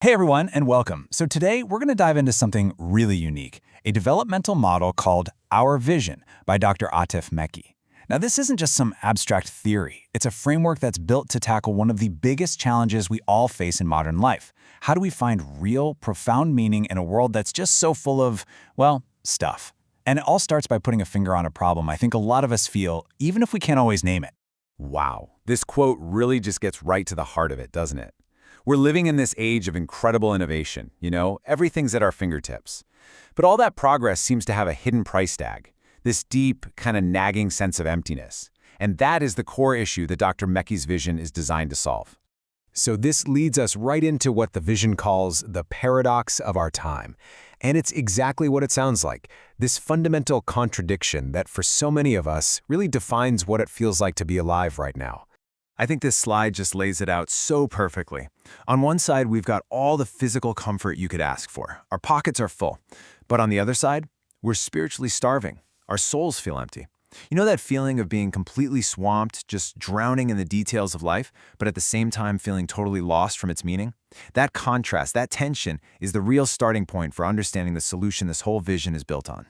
Hey everyone, and welcome. So today we're going to dive into something really unique, a developmental model called Our Vision by Dr. عاطف. Now this isn't just some abstract theory. It's a framework that's built to tackle one of the biggest challenges we all face in modern life. How do we find real, profound meaning in a world that's just so full of, well, stuff? And it all starts by putting a finger on a problem I think a lot of us feel, even if we can't always name it. Wow, this quote really just gets right to the heart of it, doesn't it? We're living in this age of incredible innovation, everything's at our fingertips. But all that progress seems to have a hidden price tag, this deep, kind of nagging sense of emptiness. And that is the core issue that Dr. Meki's vision is designed to solve. So this leads us right into what the vision calls the paradox of our time. And it's exactly what it sounds like, this fundamental contradiction that for so many of us really defines what it feels like to be alive right now. I think this slide just lays it out so perfectly. On one side, we've got all the physical comfort you could ask for. Our pockets are full. But on the other side, we're spiritually starving. Our souls feel empty. You know that feeling of being completely swamped, just drowning in the details of life, but at the same time feeling totally lost from its meaning? That contrast, that tension, is the real starting point for understanding the solution this whole vision is built on.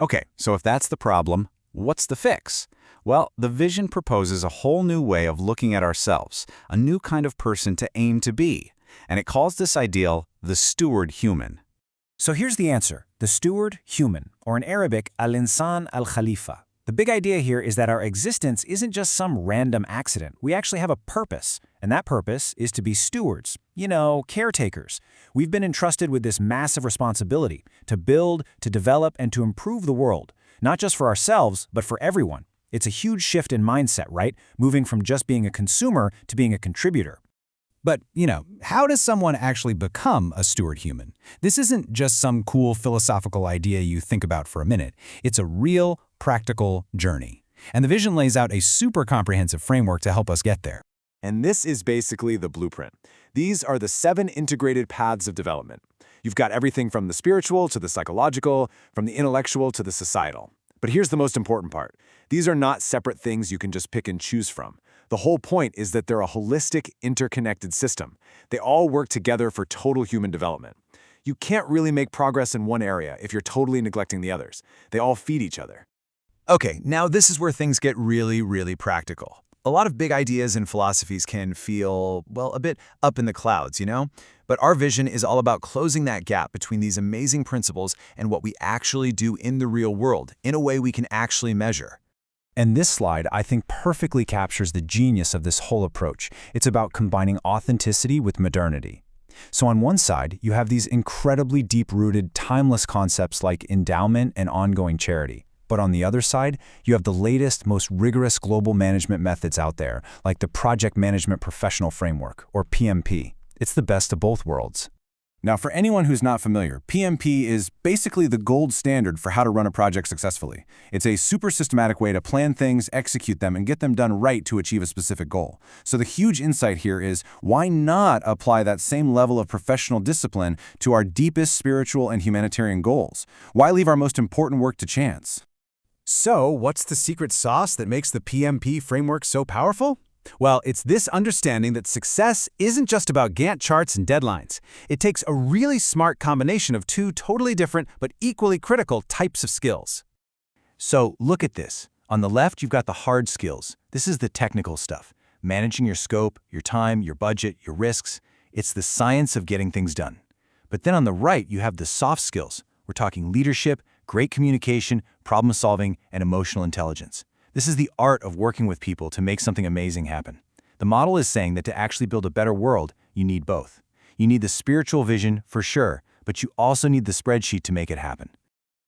Okay, so if that's the problem, what's the fix? Well, the vision proposes a whole new way of looking at ourselves, a new kind of person to aim to be. And it calls this ideal the steward human. So here's the answer, the steward human, or in Arabic, al-insan al-khalifa. The big idea here is that our existence isn't just some random accident. We actually have a purpose, and that purpose is to be stewards, caretakers. We've been entrusted with this massive responsibility to build, to develop, and to improve the world, not just for ourselves, but for everyone. It's a huge shift in mindset, right? Moving from just being a consumer to being a contributor. But, how does someone actually become a steward human? This isn't just some cool philosophical idea you think about for a minute. It's a real, practical journey. And the vision lays out a super comprehensive framework to help us get there. And this is basically the blueprint. These are the 7 integrated paths of development. You've got everything from the spiritual to the psychological, from the intellectual to the societal. But here's the most important part. These are not separate things you can just pick and choose from. The whole point is that they're a holistic, interconnected system. They all work together for total human development. You can't really make progress in one area if you're totally neglecting the others. They all feed each other. Okay, now this is where things get really, really practical. A lot of big ideas and philosophies can feel, well, a bit up in the clouds, But our vision is all about closing that gap between these amazing principles and what we actually do in the real world, in a way we can actually measure. And this slide, I think, perfectly captures the genius of this whole approach. It's about combining authenticity with modernity. So on one side, you have these incredibly deep-rooted, timeless concepts like endowment and ongoing charity. But on the other side, you have the latest, most rigorous global management methods out there, like the Project Management Professional Framework, or PMP. It's the best of both worlds. Now, for anyone who's not familiar, PMP is basically the gold standard for how to run a project successfully. It's a super systematic way to plan things, execute them, and get them done right to achieve a specific goal. So the huge insight here is, why not apply that same level of professional discipline to our deepest spiritual and humanitarian goals? Why leave our most important work to chance? So, what's the secret sauce that makes the PMP framework so powerful? Well, it's this understanding that success isn't just about Gantt charts and deadlines. It takes a really smart combination of 2 totally different but equally critical types of skills. So look at this. On the left, you've got the hard skills. This is the technical stuff. Managing your scope, your time, your budget, your risks. It's the science of getting things done. But then on the right, you have the soft skills. We're talking leadership, great communication, problem solving, and emotional intelligence. This is the art of working with people to make something amazing happen. The model is saying that to actually build a better world, you need both. You need the spiritual vision, for sure, but you also need the spreadsheet to make it happen.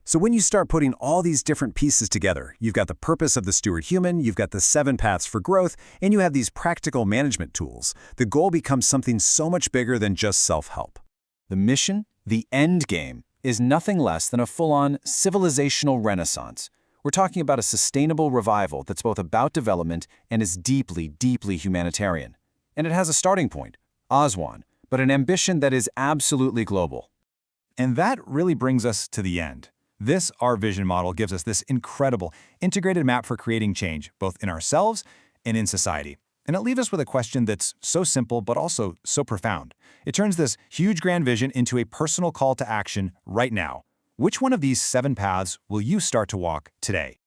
So when you start putting all these different pieces together, you've got the purpose of the steward human, you've got the 7 paths for growth, and you have these practical management tools. The goal becomes something so much bigger than just self-help. The mission, the end game, is nothing less than a full-on civilizational renaissance. We're talking about a sustainable revival that's both about development and is deeply, deeply humanitarian. And it has a starting point, Aswan, but an ambition that is absolutely global. And that really brings us to the end. This Our Vision model gives us this incredible, integrated map for creating change, both in ourselves and in society. And it leaves us with a question that's so simple but also so profound. It turns this huge grand vision into a personal call to action right now. Which one of these 7 paths will you start to walk today?